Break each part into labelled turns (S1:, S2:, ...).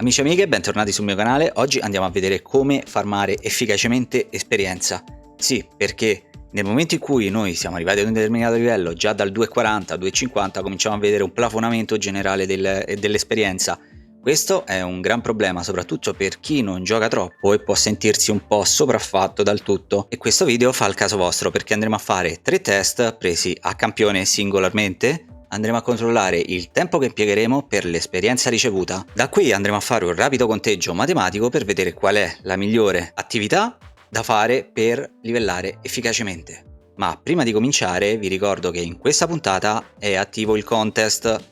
S1: Amici e amiche, bentornati sul mio canale. Oggi andiamo a vedere come farmare efficacemente esperienza. Sì, perché nel momento in cui noi siamo arrivati ad un determinato livello, già dal 2,40 a 2,50 cominciamo a vedere un plafonamento generale dell'esperienza. Questo è un gran problema, soprattutto per chi non gioca troppo e può sentirsi un po' sopraffatto dal tutto. E questo video fa il caso vostro, perché andremo a fare 3 test presi a campione singolarmente. Andremo a controllare il tempo che impiegheremo per l'esperienza ricevuta. Da qui andremo a fare un rapido conteggio matematico per vedere qual è la migliore attività da fare per livellare efficacemente. Ma prima di cominciare vi ricordo che in questa puntata è attivo il contest.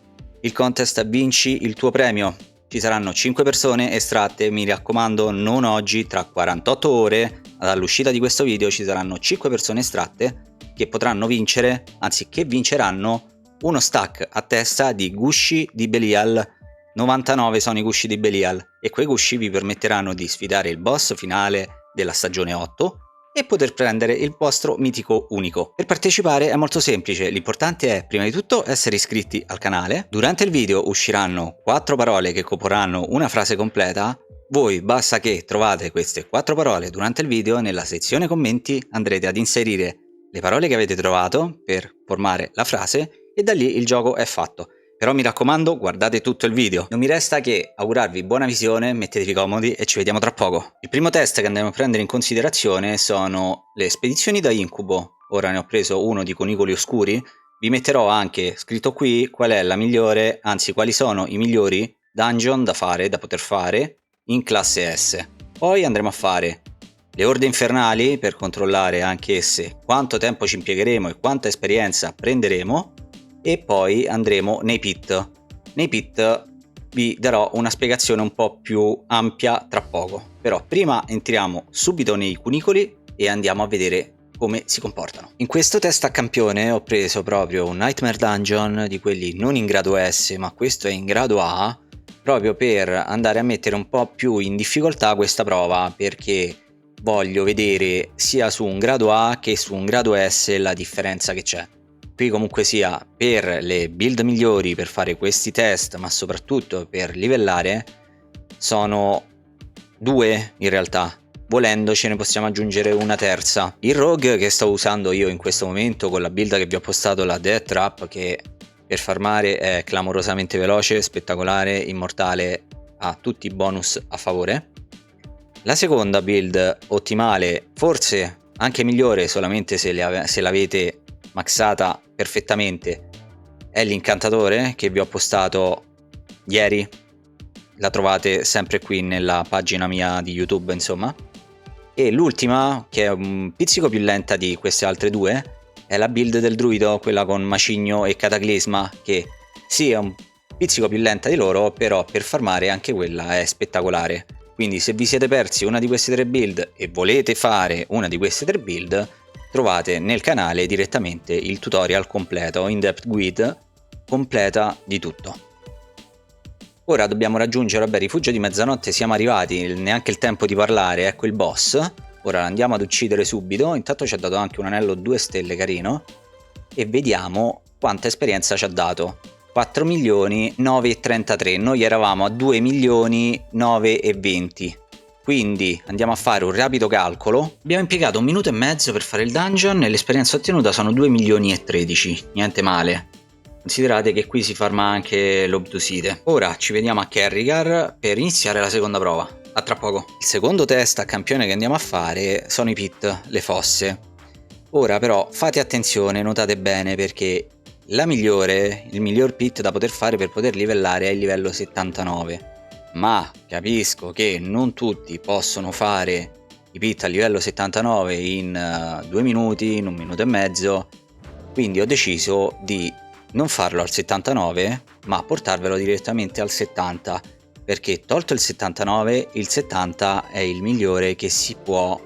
S1: Il contest Vinci il tuo premio. Ci saranno 5 persone estratte, mi raccomando non oggi, tra 48 ore dall'uscita di questo video ci saranno 5 persone estratte che potranno vincere, anzi che vinceranno uno stack a testa di gusci di Belial. 99 sono i gusci di Belial e quei gusci vi permetteranno di sfidare il boss finale della stagione 8 e poter prendere il vostro mitico unico. Per partecipare è molto semplice, l'importante è prima di tutto essere iscritti al canale. Durante il video usciranno 4 parole che comporranno una frase completa. Voi basta che trovate queste 4 parole durante il video, nella sezione commenti andrete ad inserire le parole che avete trovato per formare la frase e da lì il gioco è fatto. Però mi raccomando, guardate tutto il video. Non mi resta che augurarvi buona visione, mettetevi comodi e ci vediamo tra poco. Il primo test che andremo a prendere in considerazione sono le spedizioni da incubo. Ora ne ho preso uno di conicoli oscuri. Vi metterò anche scritto qui qual è la migliore, anzi quali sono i migliori dungeon da fare, da poter fare in classe S. Poi andremo a fare le orde infernali per controllare anche esse quanto tempo ci impiegheremo e quanta esperienza prenderemo. E poi andremo nei pit. Nei pit vi darò una spiegazione un po' più ampia tra poco. Però prima entriamo subito nei cunicoli e andiamo a vedere come si comportano. In questo test a campione ho preso proprio un Nightmare Dungeon di quelli non in grado S, ma questo è in grado A, proprio per andare a mettere un po' più in difficoltà questa prova, perché voglio vedere sia su un grado A che su un grado S la differenza che c'è. Qui comunque sia, per le build migliori per fare questi test, ma soprattutto per livellare, sono 2 in realtà. Volendo ce ne possiamo aggiungere una terza. Il rogue che sto usando io in questo momento con la build che vi ho postato, la Death Trap, che per farmare è clamorosamente veloce, spettacolare, immortale, ha tutti i bonus a favore. La seconda build ottimale, forse anche migliore solamente se l'avete maxata perfettamente, è l'incantatore che vi ho postato ieri. La trovate sempre qui nella pagina mia di YouTube, insomma. E l'ultima, che è un pizzico più lenta di queste altre due, è la build del druido, quella con macigno e cataclisma, che sì è un pizzico più lenta di loro, però per farmare anche quella è spettacolare. Quindi se vi siete persi una di queste 3 build e volete fare una di queste 3 build, trovate nel canale direttamente il tutorial completo, in-depth guide completa di tutto. Ora dobbiamo raggiungere, vabbè, rifugio di mezzanotte, siamo arrivati, neanche il tempo di parlare, ecco il boss. Ora andiamo ad uccidere subito, intanto ci ha dato anche un anello 2 stelle carino e vediamo quanta esperienza ci ha dato. 4 milioni 9,33, noi eravamo a 2 milioni 9,20. Quindi andiamo a fare un rapido calcolo. Abbiamo impiegato 1 minuto e mezzo per fare il dungeon e l'esperienza ottenuta sono 2 milioni e 13, niente male. Considerate che qui si farma anche l'obtusite. Ora ci vediamo a Kerrigar per iniziare la seconda prova. A tra poco. Il secondo test a campione che andiamo a fare sono i pit, le fosse. Ora però fate attenzione, notate bene, perché il miglior pit da poter fare per poter livellare è il livello 79. Ma capisco che non tutti possono fare i pit a livello 79 in 2 minuti, in 1 minuto e mezzo, quindi ho deciso di non farlo al 79 ma portarvelo direttamente al 70, perché tolto il 79, il 70 è il migliore che si può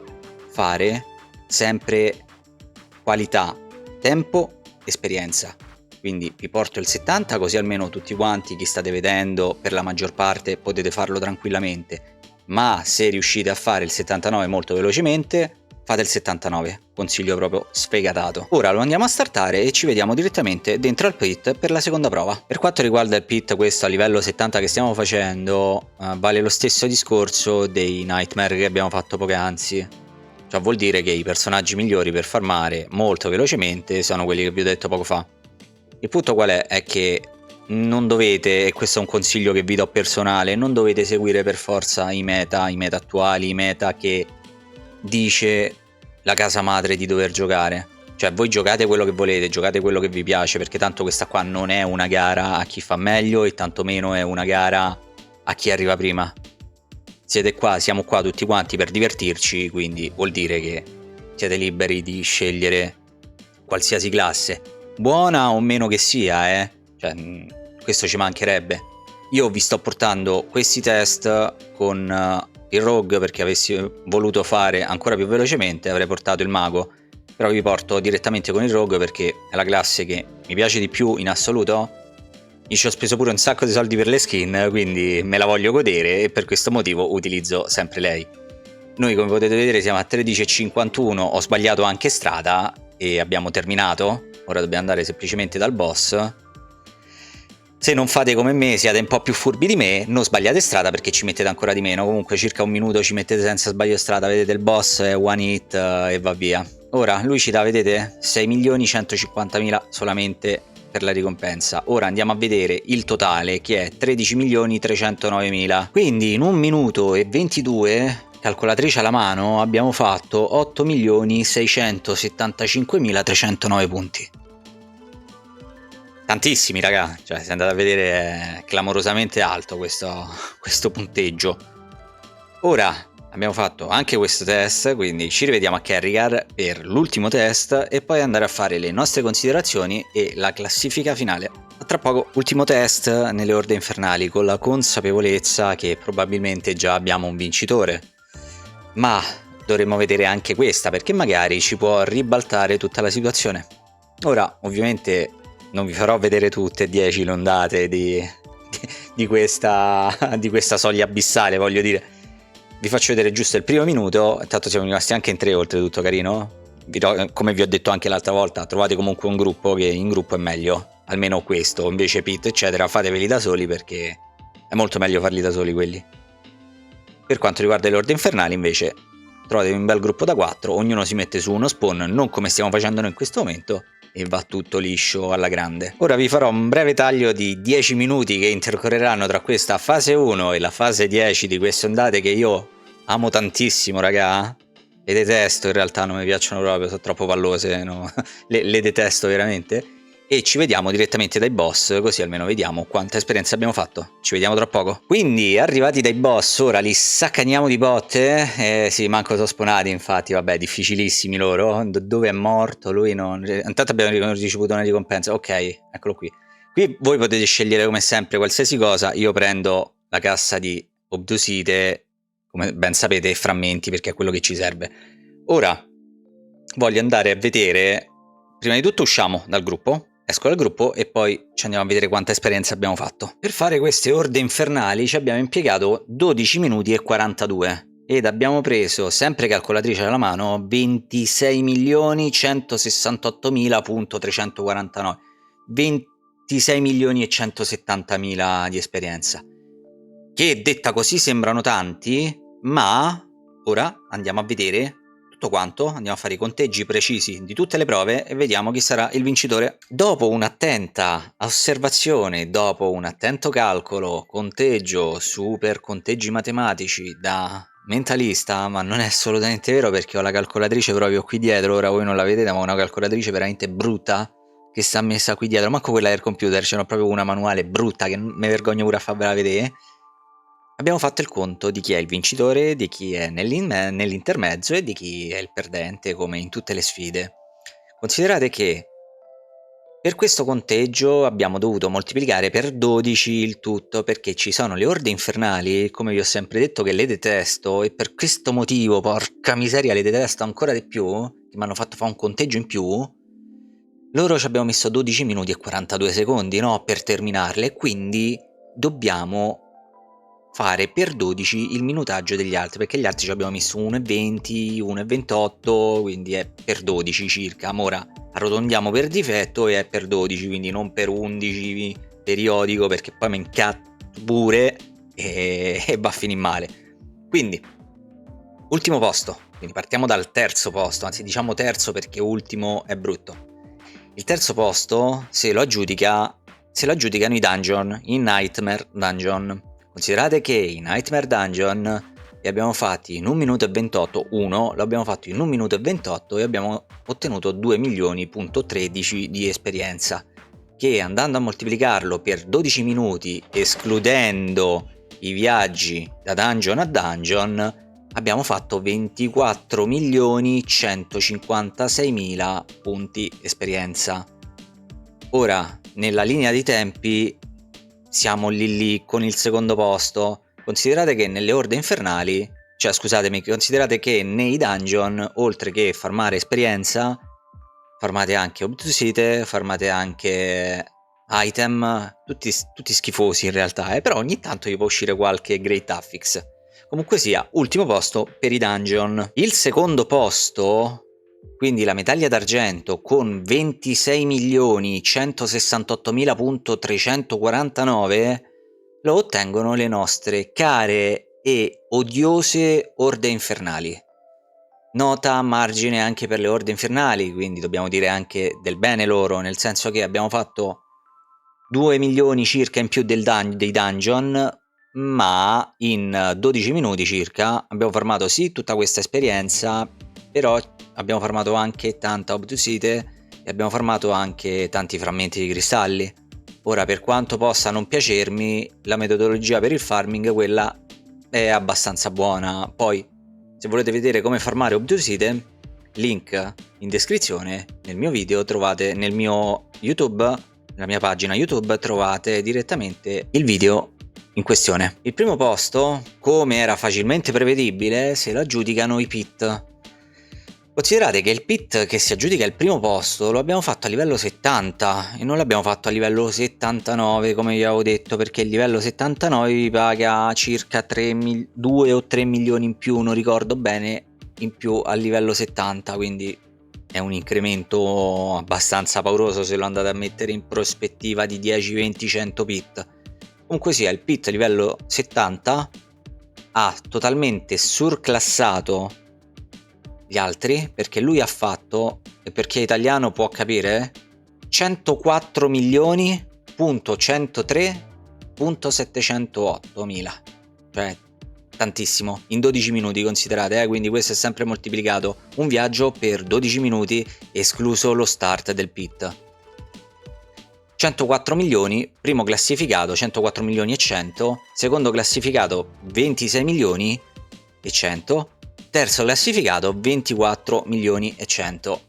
S1: fare, sempre qualità, tempo, esperienza. Quindi vi porto il 70 così almeno tutti quanti, chi state vedendo, per la maggior parte potete farlo tranquillamente. Ma se riuscite a fare il 79 molto velocemente, fate il 79, consiglio proprio sfegatato. Ora lo andiamo a startare e ci vediamo direttamente dentro al pit per la seconda prova. Per quanto riguarda il pit, questo a livello 70 che stiamo facendo, vale lo stesso discorso dei Nightmare che abbiamo fatto poc'anzi. Cioè vuol dire che i personaggi migliori per farmare molto velocemente sono quelli che vi ho detto poco fa. Il punto qual è? È che non dovete, e questo è un consiglio che vi do personale, non dovete seguire per forza i meta attuali, i meta che dice la casa madre di dover giocare. Cioè voi giocate quello che volete, giocate quello che vi piace, perché tanto questa qua non è una gara a chi fa meglio e tantomeno è una gara a chi arriva prima. Siete qua, siamo qua tutti quanti per divertirci, quindi vuol dire che siete liberi di scegliere qualsiasi classe, buona o meno che sia, cioè questo ci mancherebbe. Io vi sto portando questi test con il rogue perché avessi voluto fare ancora più velocemente avrei portato il mago, però vi porto direttamente con il rogue perché è la classe che mi piace di più in assoluto. Io ci ho speso pure un sacco di soldi per le skin, quindi me la voglio godere e per questo motivo utilizzo sempre lei. Noi come potete vedere siamo a 13,51, ho sbagliato anche strada e abbiamo terminato. Ora dobbiamo andare semplicemente dal boss. Se non fate come me, siete un po' più furbi di me, non sbagliate strada perché ci mettete ancora di meno. Comunque circa un minuto ci mettete senza sbaglio strada, vedete il boss è one hit e va via. Ora lui ci dà, vedete, 6.150.000 solamente per la ricompensa. Ora andiamo a vedere il totale che è 13.309.000. Quindi in 1 minuto e 22, calcolatrice alla mano, abbiamo fatto 8.675.309 punti. Tantissimi raga, cioè se andate a vedere è clamorosamente alto questo punteggio. Ora abbiamo fatto anche questo test, quindi ci rivediamo a Kerrigan per l'ultimo test e poi andare a fare le nostre considerazioni e la classifica finale. A tra poco, ultimo test nelle orde infernali con la consapevolezza che probabilmente già abbiamo un vincitore. Ma dovremmo vedere anche questa perché magari ci può ribaltare tutta la situazione. Ora ovviamente non vi farò vedere tutte 10 le ondate di questa soglia abissale, voglio dire. Vi faccio vedere giusto il primo minuto, tanto siamo rimasti anche in 3 oltretutto, carino. Come vi ho detto anche l'altra volta, trovate comunque un gruppo che in gruppo è meglio, almeno questo, invece pit eccetera fateveli da soli perché è molto meglio farli da soli quelli. Per quanto riguarda le orde infernali invece trovate un bel gruppo da 4, ognuno si mette su uno spawn, non come stiamo facendo noi in questo momento, e va tutto liscio alla grande. Ora vi farò un breve taglio di 10 minuti che intercorreranno tra questa fase 1 e la fase 10 di queste ondate che io amo tantissimo raga, le detesto in realtà, non mi piacciono proprio, sono troppo pallose, no? le detesto veramente. E ci vediamo direttamente dai boss, così almeno vediamo quanta esperienza abbiamo fatto. Ci vediamo tra poco. Quindi, arrivati dai boss, ora li saccagniamo di botte. Sì, manco sono spawnati, infatti, vabbè, difficilissimi loro. Dove è morto? Lui non... Intanto abbiamo ricevuto una ricompensa. Ok, eccolo qui. Qui voi potete scegliere come sempre qualsiasi cosa. Io prendo la cassa di obdusite, come ben sapete, e frammenti, perché è quello che ci serve. Ora, voglio andare a vedere... Prima di tutto usciamo dal gruppo. Esco dal gruppo e poi ci andiamo a vedere quanta esperienza abbiamo fatto. Per fare queste orde infernali ci abbiamo impiegato 12 minuti e 42 ed abbiamo preso, sempre calcolatrice alla mano, 26.168.349, 26.170.000 di esperienza, che detta così sembrano tanti, ma ora andiamo a vedere quanto, andiamo a fare i conteggi precisi di tutte le prove e vediamo chi sarà il vincitore. Dopo un'attenta osservazione, dopo un attento calcolo, conteggio, super conteggi matematici da mentalista, ma non è assolutamente vero perché ho la calcolatrice proprio qui dietro, ora voi non la vedete ma ho una calcolatrice veramente brutta che sta messa qui dietro, manco quella del computer, ce n'ho proprio una manuale brutta che mi vergogno pure a farvela vedere. Abbiamo fatto il conto di chi è il vincitore, di chi è nell'intermezzo e di chi è il perdente, come in tutte le sfide. Considerate che per questo conteggio abbiamo dovuto moltiplicare per 12 il tutto, perché ci sono le orde infernali, come vi ho sempre detto che le detesto, e per questo motivo, porca miseria, le detesto ancora di più, che mi hanno fatto fare un conteggio in più. Loro ci abbiamo messo 12 minuti e 42 secondi, no, per terminarle, quindi dobbiamo fare per 12 il minutaggio degli altri, perché gli altri ci abbiamo messo 1,20, 1,28, quindi è per 12 circa. Ma ora arrotondiamo per difetto e è per 12, quindi non per 11 periodico, perché poi mi incazzo pure e va a finire male. Quindi ultimo posto, quindi partiamo dal terzo posto, anzi diciamo terzo perché ultimo è brutto. Il terzo posto se lo aggiudicano i dungeon, i Nightmare Dungeon. Considerate che i Nightmare Dungeon li abbiamo fatti in 1 minuto e 28, lo abbiamo fatto in 1 minuto e 28 e abbiamo ottenuto 2.000.013 di esperienza, che andando a moltiplicarlo per 12 minuti, escludendo i viaggi da dungeon a dungeon, abbiamo fatto 24.156.000 punti esperienza. Ora, nella linea dei tempi, siamo lì con il secondo posto. Considerate che nelle orde infernali, considerate che nei dungeon, oltre che farmare esperienza, farmate anche obtusite, farmate anche item, tutti schifosi in realtà, però ogni tanto gli può uscire qualche great affix. Comunque sia, ultimo posto per i dungeon. Il secondo posto, quindi la medaglia d'argento con 26.168.349, lo ottengono le nostre care e odiose orde infernali. Nota a margine anche per le orde infernali, quindi dobbiamo dire anche del bene loro, nel senso che abbiamo fatto 2 milioni circa in più dei dungeon, ma in 12 minuti circa abbiamo farmato sì tutta questa esperienza, però abbiamo farmato anche tanta obtusite e abbiamo farmato anche tanti frammenti di cristalli. Ora, per quanto possa non piacermi, la metodologia per il farming quella è abbastanza buona. Poi, se volete vedere come farmare obtusite, link in descrizione. Nel mio video trovate, nel mio YouTube, nella mia pagina YouTube trovate direttamente il video in questione. Il primo posto, come era facilmente prevedibile, se lo aggiudicano i pit. Considerate che il pit che si aggiudica il primo posto lo abbiamo fatto a livello 70 e non l'abbiamo fatto a livello 79 come vi avevo detto, perché il livello 79 vi paga circa 2 o 3 milioni in più, non ricordo bene, in più a livello 70, quindi è un incremento abbastanza pauroso se lo andate a mettere in prospettiva di 10, 20, 100 pit. Comunque sia, il pit livello 70 ha totalmente surclassato gli altri, perché lui ha fatto, e per chi è italiano può capire, 104.103.708.000, cioè tantissimo, in 12 minuti considerate, quindi questo è sempre moltiplicato un viaggio per 12 minuti, escluso lo start del pit. 104 milioni, primo classificato 104 milioni e 100, secondo classificato 26 milioni e 100, terzo classificato 24 milioni e 100.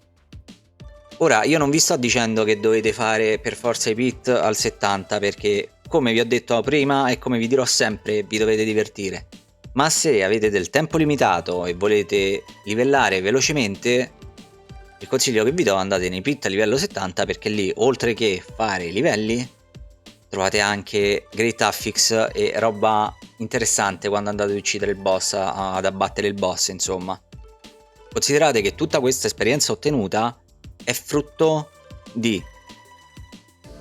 S1: Ora, io non vi sto dicendo che dovete fare per forza i pit al 70, perché come vi ho detto prima e come vi dirò sempre, vi dovete divertire. Ma se avete del tempo limitato e volete livellare velocemente, il consiglio che vi do: andate nei pit a livello 70, perché lì, oltre che fare i livelli, trovate anche great affix e roba interessante quando andate ad uccidere il boss, ad abbattere il boss, insomma. Considerate che tutta questa esperienza ottenuta è frutto di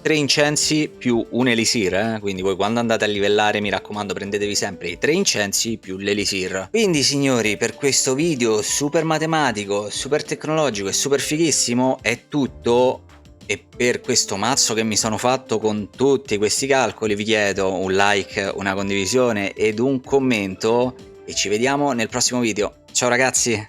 S1: 3 incensi più un elisir, quindi voi quando andate a livellare, mi raccomando, prendetevi sempre i 3 incensi più l'elisir. Quindi signori, per questo video super matematico, super tecnologico e super fighissimo è tutto. E per questo mazzo che mi sono fatto con tutti questi calcoli vi chiedo un like, una condivisione ed un commento, e ci vediamo nel prossimo video. Ciao ragazzi!